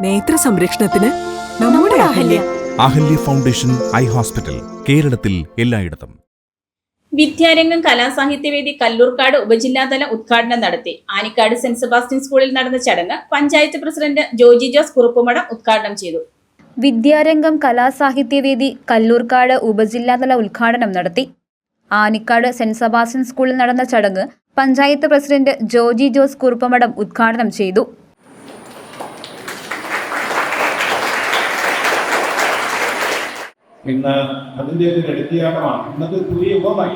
നേത്ര സംരക്ഷണത്തിന് നമ്മുടെ Ahalya. Ahalya foundation eye hospital, കേരളത്തിൽ എല്ലായിടത്തും. വിദ്യാരംഗം കലാസാഹിത്യവേദി കല്ലൂർക്കാട് ഉപജില്ലാതല ഉദ്ഘാടനം നടത്തി. ആനിക്കാട് സെന്റ് സെബാസ്റ്റ്യൻ സ്കൂളിൽ നടന്ന ചടങ്ങ് പഞ്ചായത്ത് പ്രസിഡന്റ് ജോജി ജോസ് കുറുപ്പുമഠം ഉദ്ഘാടനം ചെയ്തു. വിദ്യാരംഗം കലാസാഹിത്യവേദി കല്ലൂർക്കാട് ഉപജില്ലാതല ഉദ്ഘാടനം നടത്തി. ആനിക്കാട് സെന്റ് സെബാസ്റ്റ്യൻ സ്കൂളിൽ നടന്ന ചടങ്ങ് പഞ്ചായത്ത് പ്രസിഡന്റ് ജോജി ജോസ് കുറുപ്പമഠം ഉദ്ഘാടനം ചെയ്തു. ഇന്ന് അതിൻ്റെ ഒരു വ്യത്യാസമാണ്. ഇന്നത്തെ പുതിയ യുഗമായി.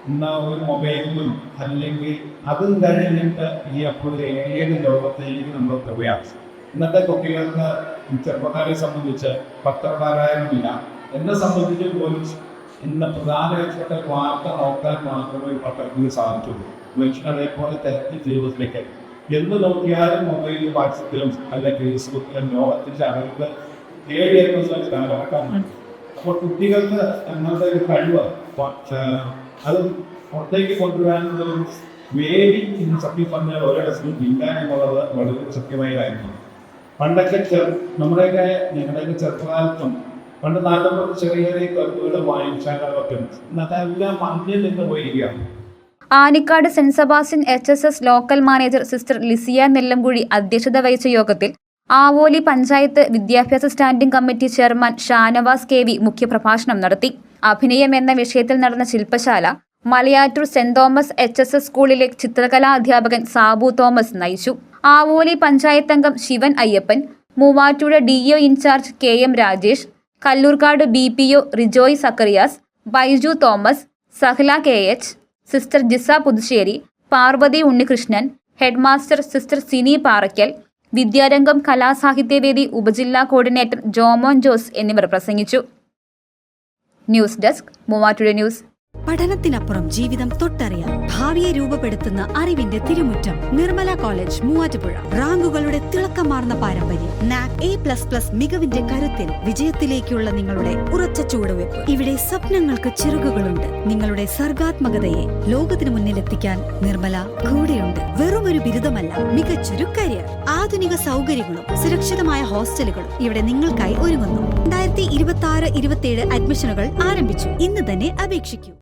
ഇന്ന് ഒരു മൊബൈലിലും അല്ലെങ്കിൽ അതും കഴിഞ്ഞിട്ട് ഈ അപ്പോൾ ഏത് ലോകത്തേക്ക് നമ്മൾ പ്രവേശിച്ചു. ഇന്നത്തെ കുട്ടികൾക്ക് ചെറുപ്പക്കാരെ സംബന്ധിച്ച് പത്രധാരായമില്ല. എന്നെ സംബന്ധിച്ച് പോലും ഇന്ന് പ്രധാനപ്പെട്ട വാർത്ത നോക്കാൻ മാത്രമേ പത്രത്തിന് സാധിച്ചുള്ളൂ. മനുഷ്യനെ പോലെ തിരക്കി ജീവിതത്തിലേക്ക് എന്ത് നോക്കിയാലും മൊബൈലിലും വാട്സപ്പിലും അല്ലെങ്കിൽ ഫേസ്ബുക്കിലും ലോകത്തിൻ്റെ അവർക്ക് ഏടിയെന്ന കാലഘട്ടമാണ്. അപ്പോൾ കുട്ടികൾക്ക് ഞങ്ങളുടെ ഒരു കഴിവ് അത് പുറത്തേക്ക് കൊണ്ടുവരാനുള്ള ഒരു വേദി ഇന്ന് സത്യം പറഞ്ഞാൽ ഒരിടത്തും ഇല്ല എന്നുള്ളത് വളരെ സത്യമായ കാര്യമാണ്. പണ്ടൊക്കെ നമ്മുടെയൊക്കെ ഞങ്ങളുടെയൊക്കെ ചെറുപ്പകാലത്തും പണ്ട് നാട്ടിൻപുറത്ത് ചെറിയ ചെറിയ കവിതകൾ വായിച്ചാലൊക്കെ അതെല്ലാം മണ്ണിൽ നിന്ന് പോയിരിക്കുകയാണ്. Anikkad saint Sebastian HSS local manager sister Lisiya Nellamkuzhi അധ്യക്ഷത വഹിച്ച യോഗത്തിൽ ആവോലി പഞ്ചായത്ത് വിദ്യാഭ്യാസ standing committee chairman Shanavas KV മുഖ്യപ്രഭാഷണം നടത്തി. അഭിനയം എന്ന വിഷയത്തിൽ നടന്ന ശില്പശാല മലയാറ്റൂർ സെന്റ് തോമസ് HSS സ്കൂളിലെ ചിത്രകലാ അധ്യാപകൻ സാബു തോമസ് നയിച്ചു. ആവോലി പഞ്ചായത്ത് അംഗം Shivan Ayyappan, Muvattupuzha DO in charge KM Rajesh, Kallurkad BPO Rijoy Zacharias, Baiju Thomas, Sahla KH, sister Jisa Puthussery, Parvathi Unnikrishnan, headmaster sister Sini Parakkal, വിദ്യാരംഗം Kalasahithyavedi ഉപജില്ലാ കോർഡിനേറ്റർ ജോമോൻ ജോസ് എന്നിവർ പ്രസംഗിച്ചു. News desk Muvattupuzha news. പഠനത്തിനപ്പുറം ജീവിതം തൊട്ടറിയാം. ഭാവിയെ രൂപപ്പെടുത്തുന്ന അറിവിന്റെ തിരുമുറ്റം നിർമ്മല കോളേജ് മൂവാറ്റുപുഴ. റാങ്കുകളുടെ തിളക്കമാർന്ന പാരമ്പര്യം. NAC A++ മികവിന്റെ കരുത്തിൽ വിജയത്തിലേക്കുള്ള നിങ്ങളുടെ ഉറച്ച ചുവടുവെപ്പ്. ഇവിടെ സ്വപ്നങ്ങൾക്ക് ചിറകുകളുണ്ട്. നിങ്ങളുടെ സർഗാത്മകതയെ ലോകത്തിന് മുന്നിലെത്തിക്കാൻ നിർമ്മല കൂടെയുണ്ട്. വെറുമൊരു ബിരുദമല്ല, മികച്ചൊരു കരിയർ. ആധുനിക സൗകര്യങ്ങളും സുരക്ഷിതമായ ഹോസ്റ്റലുകളും ഇവിടെ നിങ്ങൾക്കായി ഒരുങ്ങുന്നു. 2026-27 അഡ്മിഷനുകൾ ആരംഭിച്ചു. ഇന്ന് തന്നെ അപേക്ഷിക്കൂ.